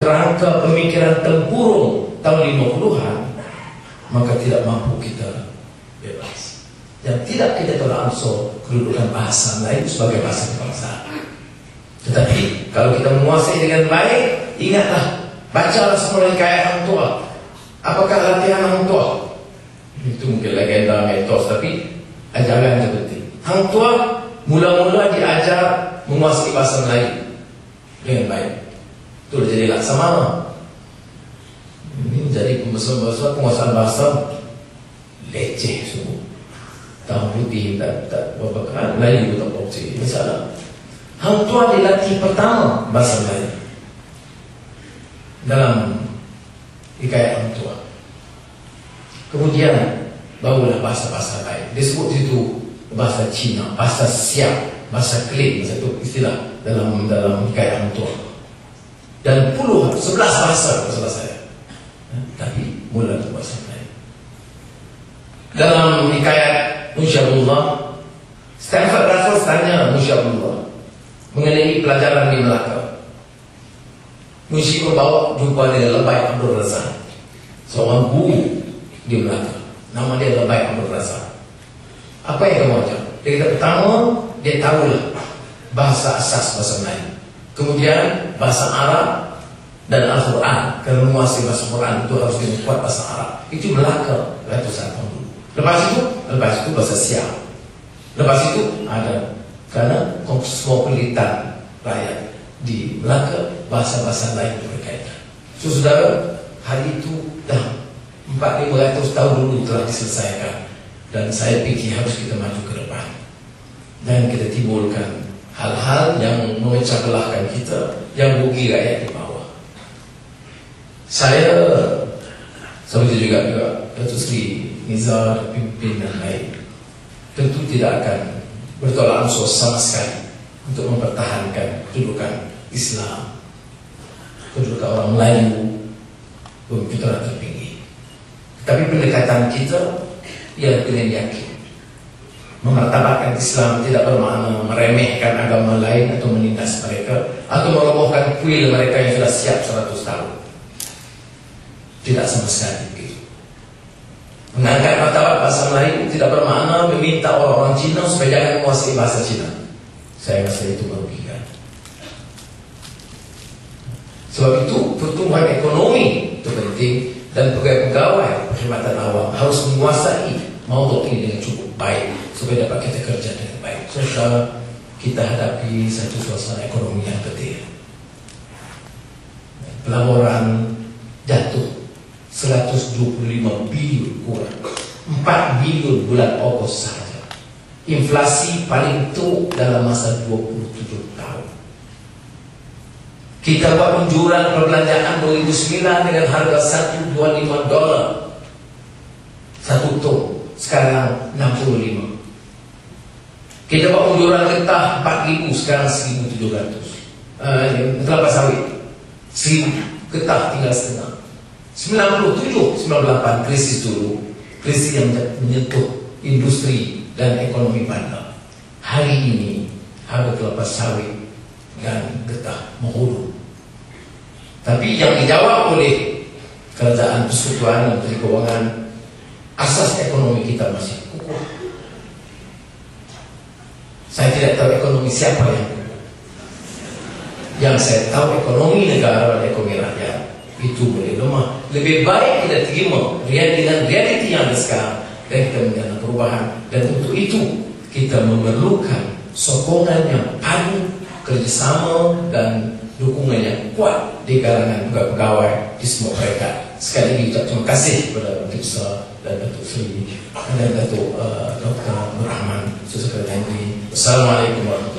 Rangka pemikiran tempurung tahun 50-an, maka tidak mampu kita bebas. Dan tidak kita tolak ansur kedudukan bahasa Melayu sebagai bahasa kebangsaan. Tetapi kalau kita menguasai dengan baik, ingatlah, bacalah semua hikayat Hang Tuah. Apakah latihan Hang Tuah? Itu mungkin legenda, mitos, tapi ajaran yang penting. Hang Tuah mula-mula diajar menguasai bahasa Melayu dengan baik. Itu jadi Laksamana. Ini menjadi penguasaan bahasa leceh semua. Tahu putih tak berapa Melayu tak berapa masalah. Hang Tuah dilatih pertama bahasa Melayu dalam hikayat Hang Tuah. Kemudian barulah bahasa-bahasa lain. Disebut itu bahasa Cina, bahasa Siap, bahasa Klik, satu istilah dalam hikayat Hang Tuah. Dan 11 bahasa salah saya. Tapi mula bahasa Melayu. Dalam hikayat Musyabullah, Stanford Raffles tanya Musyabullah mengenai pelajaran di Melaka. Munshi membawa jumpa dengan Lebay Abdul Razak, seorang guru di Melaka. Nama dia Lebay Abdul Razak. Apa yang kamu ajar? Dia pertama, dia tahulah bahasa asas bahasa Melayu. Kemudian bahasa Arab dan Al-Quran. Kalau menguasai bahasa Quran itu harus dibuat bahasa Arab. Itu Melaka ratusan tahun dulu. Lepas itu bahasa Siap. Lepas itu ada, karena kosmopolitan rakyat di Melaka, bahasa-bahasa lain berkaitan. Saudara, hari itu dah 400-500 tahun dulu telah diselesaikan. Dan saya pikir harus kita maju ke depan. Dan kita timbulkan hal-hal yang memecah belahkan kita, yang rugi rakyat di bawah. Saya seperti juga Datuk Seri Nizar, pimpin dan lain, tentu tidak akan bertolak ansur sama sekali untuk mempertahankan kedudukan Islam, kedudukan orang Melayu, pemikiran tertinggi. Tapi pendekatan kita ialah dengan yakin. Memartabatkan Islam tidak bermakna meremehkan agama lain atau menindas mereka atau merobohkan kuil mereka yang sudah siap 100 tahun. Tidak sama sekali begitu. Mengangkat martabat bahasa Melayu tidak bermakna meminta orang-orang Cina supaya jangan menguasai bahasa Cina. Saya rasa itu merugikan. Sebab itu pertumbuhan ekonomi itu penting, dan pegawai-pegawai perkhidmatan awam harus menguasai maudhu ini dengan cukup baik supaya dapat kita kerja dengan baik. Serta kita hadapi satu suasana ekonomi yang penting. Pelaburan jatuh 125 bilion kurang, 4 bilion bulan Ogos saja. Inflasi paling teruk dalam masa 27 tahun. Kita buat penjualan perbelanjaan 2009 dengan harga $125 satu ton, sekarang 65. Kita buat penjualan getah 4.000, sekarang 1.700. Kelapa sawit 1.000, getah tinggal setengah. 97, 98 krisis dulu, krisis yang menyentuh industri dan ekonomi bandar. Hari ini harga kelapa sawit dan getah menurun. Tapi yang dijawab oleh kerajaan persekutuan Menteri Keuangan, asas ekonomi kita masih kukuh. Saya tidak tahu ekonomi siapa yang kukuh. Yang saya tahu ekonomi negara dan ekonomi rakyat itu boleh lemah. Lebih baik kita terima dengan realiti yang ada sekarang dan kita menjalani perubahan. Dan untuk itu kita memerlukan sokongan yang padu, kerjasama dan dukungan yang kuat di kalangan pegawai di semua peringkat. Sekali lagi ucap terima kasih kepada Menteri Besar dan Datuk Seri dan Datuk Dr. Nur Rahman, Sesekretari. Assalamualaikum warahmatullahi wabarakatuh.